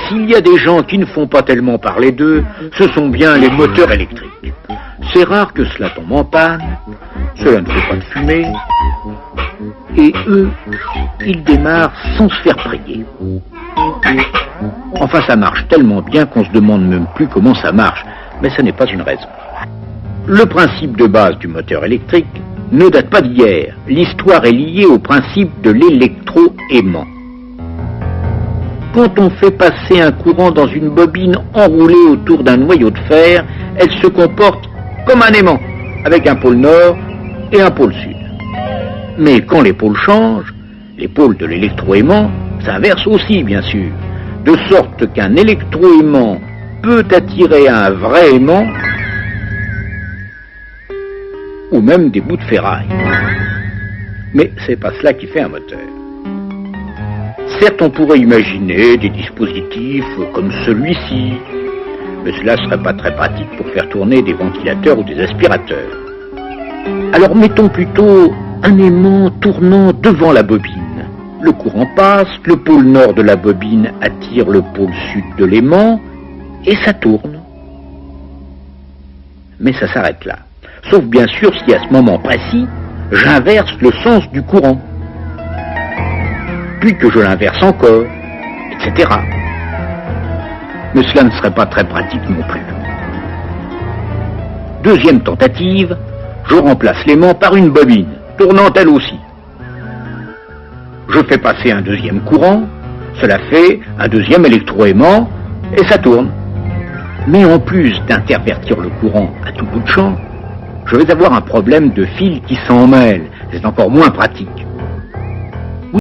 s'il y a des gens qui ne font pas tellement parler d'eux, ce sont bien les moteurs électriques. C'est rare que cela tombe en panne, cela ne fait pas de fumée, et eux, ils démarrent sans se faire prier. Enfin, ça marche tellement bien qu'on se demande même plus comment ça marche, mais ce n'est pas une raison. Le principe de base du moteur électrique ne date pas d'hier. L'histoire est liée au principe de l'électroaimant. Quand on fait passer un courant dans une bobine enroulée autour d'un noyau de fer, elle se comporte comme un aimant, avec un pôle nord et un pôle sud. Mais quand les pôles changent, les pôles de l'électroaimant s'inversent aussi, bien sûr, de sorte qu'un électroaimant peut attirer un vrai aimant ou même des bouts de ferraille. Mais c'est pas cela qui fait un moteur. Certes, on pourrait imaginer des dispositifs comme celui-ci, mais cela serait pas très pratique pour faire tourner des ventilateurs ou des aspirateurs. Alors mettons plutôt un aimant tournant devant la bobine. Le courant passe, le pôle nord de la bobine attire le pôle sud de l'aimant, et ça tourne. Mais ça s'arrête là. Sauf bien sûr si à ce moment précis, j'inverse le sens du courant. Puis que je l'inverse encore, etc. Mais cela ne serait pas très pratique non plus. Deuxième tentative, je remplace l'aimant par une bobine, tournant elle aussi. Je fais passer un deuxième courant, cela fait un deuxième électroaimant, et ça tourne. Mais en plus d'intervertir le courant à tout bout de champ, je vais avoir un problème de fil qui s'en mêle. C'est encore moins pratique.